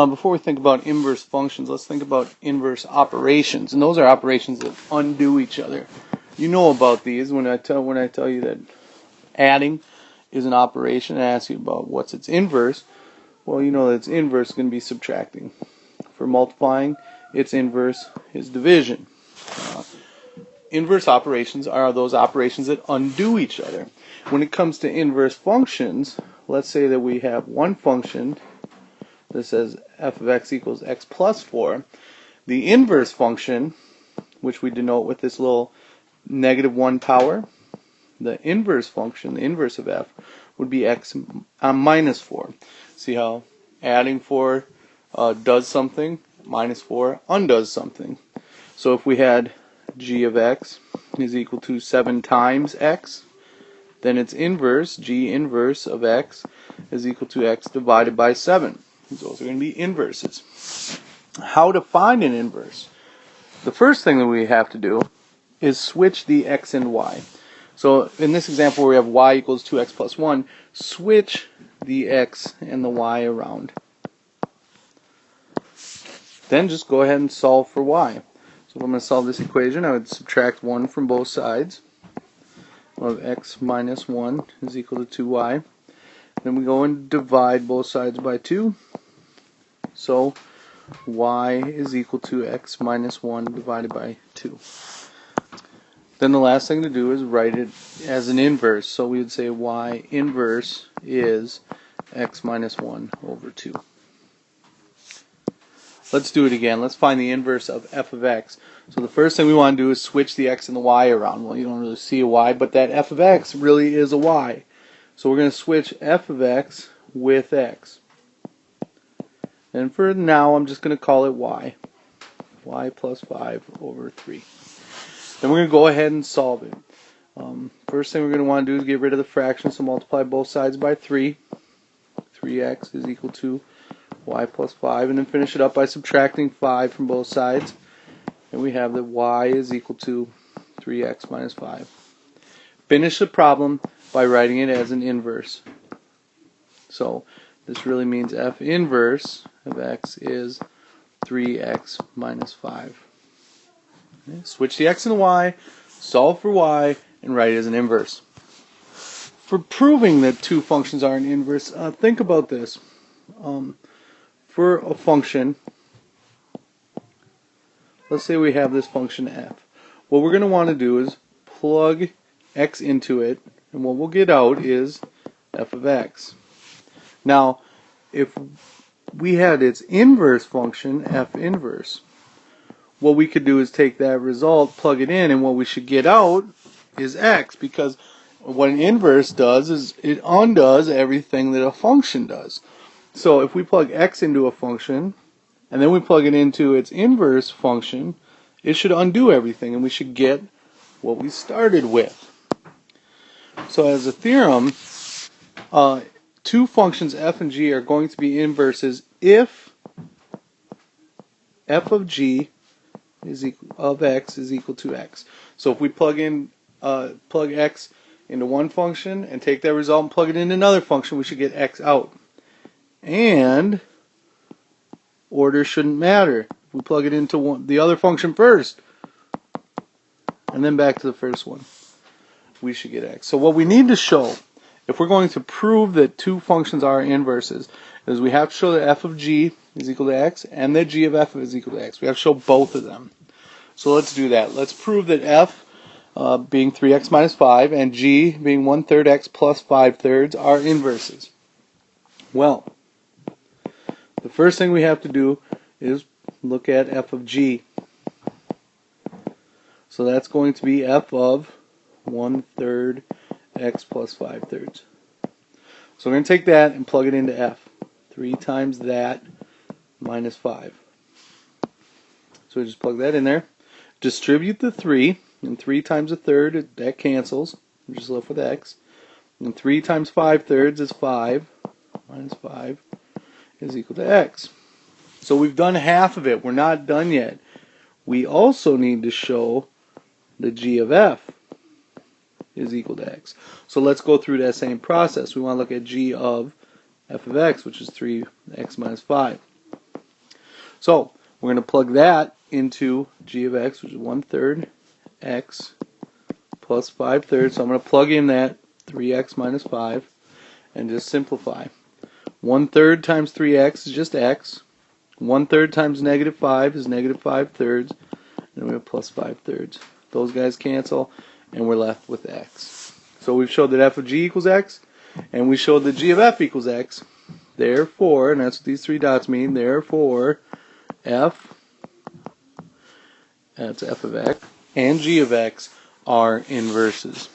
Before we think about inverse functions, let's think about inverse operations, and those are operations that undo each other. You know about these when I tell you that adding is an operation. I ask you about what's its inverse. Well, you know that its inverse is going to be subtracting. For multiplying, its inverse is division. Inverse operations are those operations that undo each other. When it comes to inverse functions, let's say that we have one function that says f of x equals x plus 4. The inverse function, which we denote with this little negative 1 power, the inverse function, the inverse of f, would be x minus 4. See how adding 4 does something, minus 4 undoes something. So if we had g of x is equal to 7 times x, then its inverse, g inverse of x, is equal to x divided by 7. Those are going to be inverses. How to find an inverse? The first thing that we have to do is switch the x and y. So in this example where we have y equals 2x plus 1, switch the x and the y around. Then just go ahead and solve for y. So if I'm going to solve this equation, I would subtract 1 from both sides. Of x minus 1 is equal to 2y. Then we go and divide both sides by 2. So y is equal to x minus 1 divided by 2. Then the last thing to do is write it as an inverse. So we would say y inverse is x minus 1 over 2. Let's do it again. Let's find the inverse of f of x. So the first thing we want to do is switch the x and the y around. Well, you don't really see a y, but that f of x really is a y. So we're going to switch f of x with x. And for now, I'm just going to call it y. Y plus 5 over 3. Then we're going to go ahead and solve it. First thing we're going to want to do is get rid of the fraction, so multiply both sides by 3. 3x is equal to y plus 5, and then finish it up by subtracting 5 from both sides. And we have that y is equal to 3x minus 5. Finish the problem by writing it as an inverse. So this really means f inverse of x is 3x minus 5. Okay. Switch the x and the y, solve for y, and write it as an inverse. For proving that two functions are an inverse, think about this. For a function, let's say we have this function f. What we're going to want to do is plug x into it, and what we'll get out is f of x. Now, if we had its inverse function, f inverse, what we could do is take that result, plug it in, and what we should get out is x, because what an inverse does is it undoes everything that a function does. So if we plug x into a function, and then we plug it into its inverse function, it should undo everything, and we should get what we started with. So as a theorem, two functions f and g are going to be inverses if f of g of x is equal to x. So if we plug x into one function and take that result and plug it into another function, we should get x out. And order shouldn't matter. If we plug it into the other function first and then back to the first one, we should get x. So what we need to show, if we're going to prove that two functions are inverses, is we have to show that f of g is equal to x and that g of f is equal to x. We have to show both of them. So let's do that. Let's prove that f being 3x minus 5 and g being 1/3 x plus 5/3 are inverses. Well, the first thing we have to do is look at f of g. So that's going to be f of 1/3 x plus 5/3. So we're going to take that and plug it into f. 3 times that minus 5. So we just plug that in there. Distribute the 3, and 3 times 1/3, that cancels. We're just left with x. And 3 times 5/3 is 5, minus 5 is equal to x. So we've done half of it. We're not done yet. We also need to show that g of f is equal to x. So let's go through that same process. We want to look at g of f of x, which is 3x minus 5. So we're going to plug that into g of x, which is 1/3 x plus 5/3. So I'm going to plug in that 3x minus 5 and just simplify. 1/3 times 3x is just x. 1/3 times negative 5 is negative 5/3. And we have plus 5/3. Those guys cancel, and we're left with x. So we've showed that f of g equals x, and we showed that g of f equals x. Therefore, and that's what these three dots mean, therefore f, that's f of x, and g of x are inverses.